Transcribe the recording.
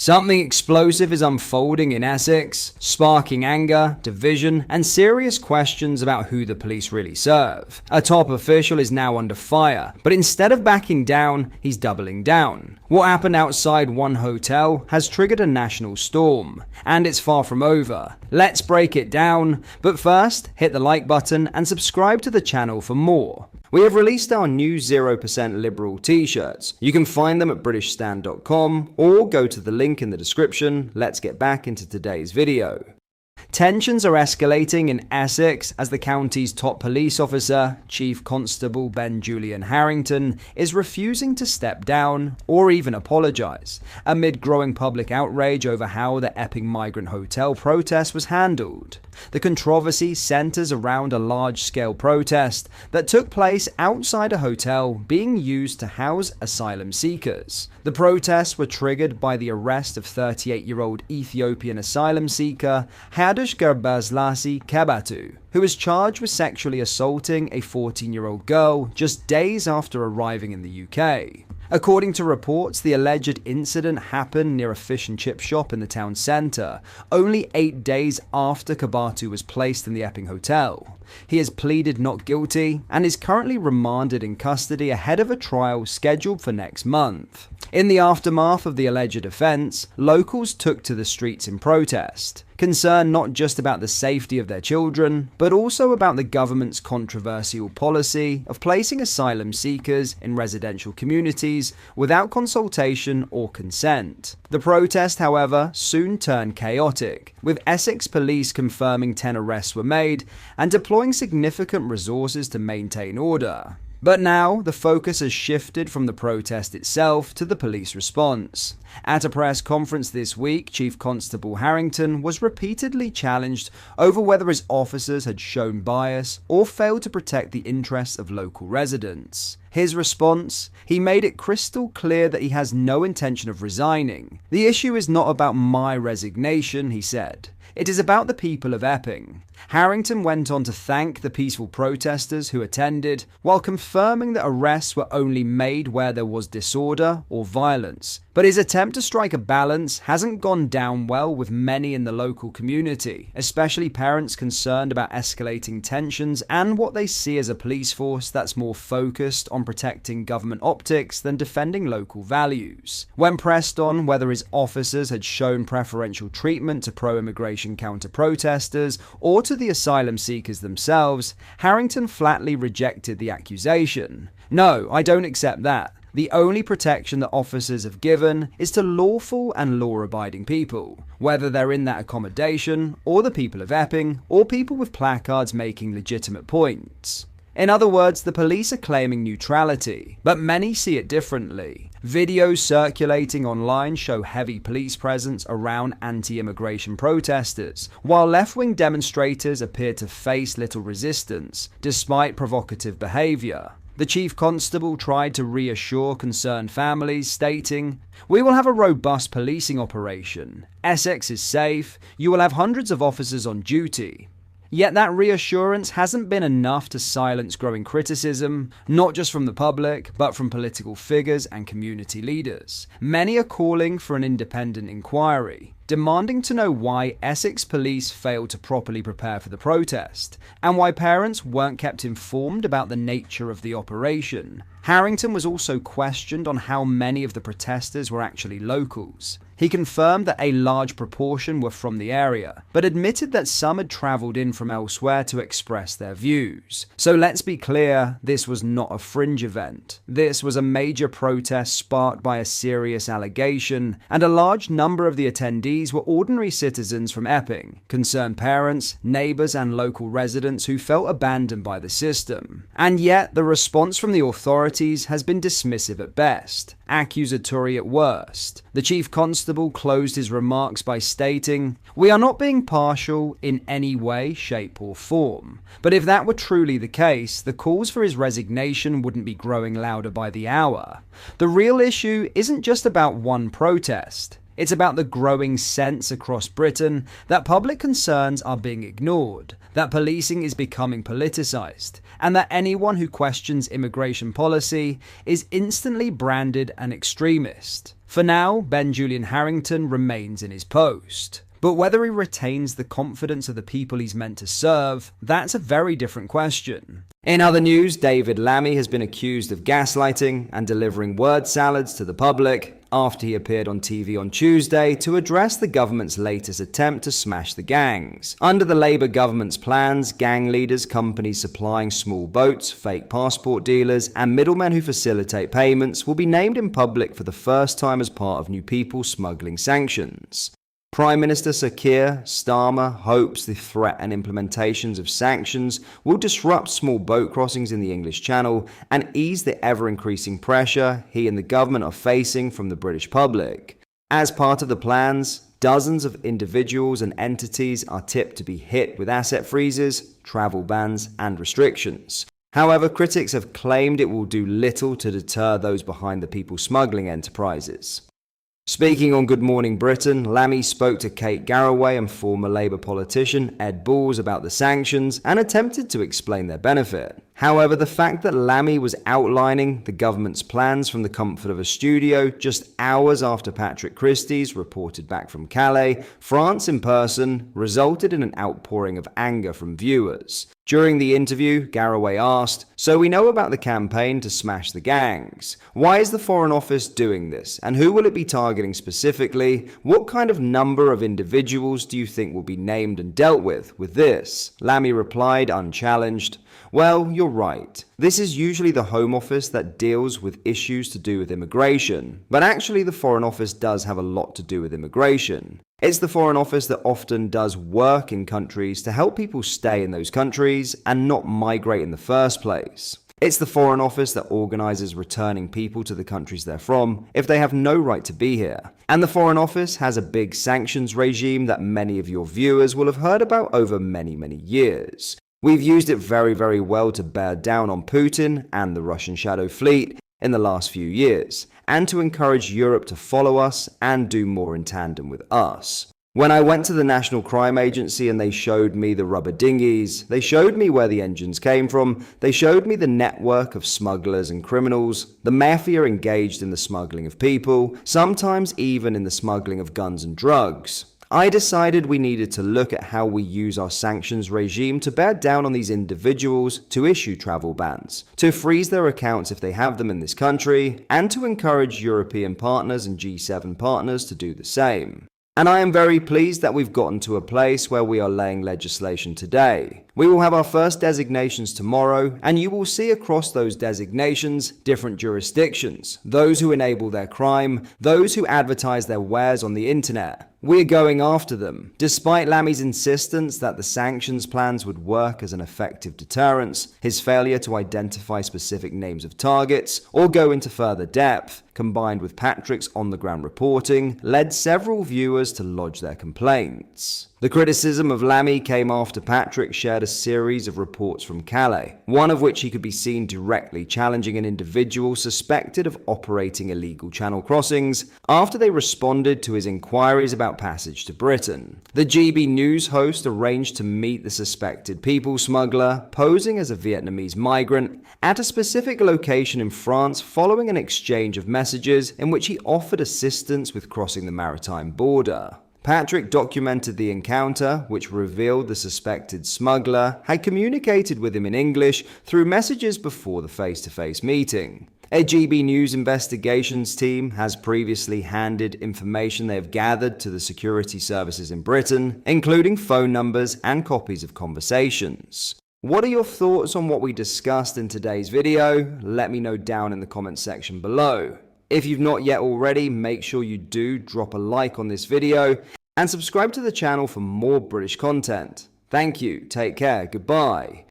Something explosive is unfolding in Essex, sparking anger, division, and serious questions about who the police really serve. A top official is now under fire, but instead of backing down, he's doubling down. What happened outside one hotel has triggered a national storm, and it's far from over. Let's break it down, but first, hit the like button and subscribe to the channel for more. We have released our new 0% Liberal t-shirts. You can find them at britishstand.com or go to the link in the description. Let's get back into today's video. Tensions are escalating in Essex as the county's top police officer, Chief Constable Ben Julian Harrington, is refusing to step down or even apologise, amid growing public outrage over how the Epping Migrant Hotel protest was handled. The controversy centres around a large-scale protest that took place outside a hotel being used to house asylum seekers. The protests were triggered by the arrest of 38-year-old Ethiopian asylum seeker Hadush Gerbeslassie Kebatu, who was charged with sexually assaulting a 14-year-old girl just days after arriving in the UK. According to reports, the alleged incident happened near a fish and chip shop in the town centre, only 8 days after Kebatu was placed in the Epping Hotel. He has pleaded not guilty and is currently remanded in custody ahead of a trial scheduled for next month. In the aftermath of the alleged offence, locals took to the streets in protest, concerned not just about the safety of their children, but also about the government's controversial policy of placing asylum seekers in residential communities without consultation or consent. The protest, however, soon turned chaotic, with Essex police confirming 10 arrests were made and deploying significant resources to maintain order. But now, the focus has shifted from the protest itself to the police response. At a press conference this week, Chief Constable Harrington was repeatedly challenged over whether his officers had shown bias or failed to protect the interests of local residents. His response? He made it crystal clear that he has no intention of resigning. The issue is not about my resignation, he said. It is about the people of Epping. Harrington went on to thank the peaceful protesters who attended, while confirming that arrests were only made where there was disorder or violence. But his attempt to strike a balance hasn't gone down well with many in the local community, especially parents concerned about escalating tensions and what they see as a police force that's more focused on protecting government optics than defending local values. When pressed on whether his officers had shown preferential treatment to pro-immigration counter-protesters or to the asylum seekers themselves, Harrington flatly rejected the accusation. "No, I don't accept that. The only protection that officers have given is to lawful and law-abiding people, whether they're in that accommodation, or the people of Epping, or people with placards making legitimate points." In other words, the police are claiming neutrality, but many see it differently. Videos circulating online show heavy police presence around anti-immigration protesters, while left-wing demonstrators appear to face little resistance, despite provocative behaviour. The Chief Constable tried to reassure concerned families, stating, "We will have a robust policing operation. Essex is safe. You will have hundreds of officers on duty." Yet that reassurance hasn't been enough to silence growing criticism, not just from the public, but from political figures and community leaders. Many are calling for an independent inquiry, demanding to know why Essex police failed to properly prepare for the protest, and why parents weren't kept informed about the nature of the operation. Harrington was also questioned on how many of the protesters were actually locals. He confirmed that a large proportion were from the area, but admitted that some had travelled in from elsewhere to express their views. So let's be clear, this was not a fringe event. This was a major protest sparked by a serious allegation, and a large number of the attendees were ordinary citizens from Epping, concerned parents, neighbours and local residents who felt abandoned by the system. And yet, the response from the authorities has been dismissive at best, accusatory at worst. The Chief Constable closed his remarks by stating, "We are not being partial in any way, shape or form." But if that were truly the case, the calls for his resignation wouldn't be growing louder by the hour. The real issue isn't just about one protest. It's about the growing sense across Britain that public concerns are being ignored, that policing is becoming politicised, and that anyone who questions immigration policy is instantly branded an extremist. For now, Ben Julian Harrington remains in his post. But whether he retains the confidence of the people he's meant to serve, that's a very different question. In other news, David Lammy has been accused of gaslighting and delivering word salads to the public after he appeared on TV on Tuesday to address the government's latest attempt to smash the gangs. Under the Labour government's plans, gang leaders, companies supplying small boats, fake passport dealers, and middlemen who facilitate payments will be named in public for the first time as part of new people smuggling sanctions. Prime Minister Sir Keir Starmer hopes the threat and implementations of sanctions will disrupt small boat crossings in the English Channel and ease the ever-increasing pressure he and the government are facing from the British public. As part of the plans, dozens of individuals and entities are tipped to be hit with asset freezes, travel bans, and restrictions. However, critics have claimed it will do little to deter those behind the people smuggling enterprises. Speaking on Good Morning Britain, Lammy spoke to Kate Garraway and former Labour politician Ed Balls about the sanctions and attempted to explain their benefit. However, the fact that Lammy was outlining the government's plans from the comfort of a studio just hours after Patrick Christie's reported back from Calais, France in person, resulted in an outpouring of anger from viewers. During the interview, Garraway asked, "So we know about the campaign to smash the gangs. Why is the Foreign Office doing this? And who will it be targeting specifically? What kind of number of individuals do you think will be named and dealt with this?" Lammy replied, unchallenged, "Well, you're right. This is usually the Home Office that deals with issues to do with immigration. But actually the Foreign Office does have a lot to do with immigration. It's the Foreign Office that often does work in countries to help people stay in those countries and not migrate in the first place. It's the Foreign Office that organises returning people to the countries they're from if they have no right to be here. And the Foreign Office has a big sanctions regime that many of your viewers will have heard about over many years. We've used it very well to bear down on Putin and the Russian Shadow Fleet in the last few years, and to encourage Europe to follow us and do more in tandem with us. When I went to the National Crime Agency and they showed me the rubber dinghies, they showed me where the engines came from, they showed me the network of smugglers and criminals, the mafia engaged in the smuggling of people, sometimes even in the smuggling of guns and drugs. I decided we needed to look at how we use our sanctions regime to bear down on these individuals, to issue travel bans, to freeze their accounts if they have them in this country, and to encourage European partners and G7 partners to do the same. And I am very pleased that we've gotten to a place where we are laying legislation today. We will have our first designations tomorrow, and you will see across those designations different jurisdictions, those who enable their crime, those who advertise their wares on the internet. We're going after them. Despite Lammy's insistence that the sanctions plans would work as an effective deterrence, his failure to identify specific names of targets or go into further depth, combined with Patrick's on-the-ground reporting, led several viewers to lodge their complaints. The criticism of Lammy came after Patrick shared a series of reports from Calais, one of which he could be seen directly challenging an individual suspected of operating illegal channel crossings after they responded to his inquiries about passage to Britain. The GB News host arranged to meet the suspected people smuggler, posing as a Vietnamese migrant, at a specific location in France following an exchange of messages in which he offered assistance with crossing the maritime border. Patrick documented the encounter, which revealed the suspected smuggler had communicated with him in English through messages before the face-to-face meeting. A GB News investigations team has previously handed information they have gathered to the security services in Britain, including phone numbers and copies of conversations. What are your thoughts on what we discussed in today's video? Let me know down in the comments section below. If you've not yet already, make sure you do drop a like on this video and subscribe to the channel for more British content. Thank you, take care, goodbye.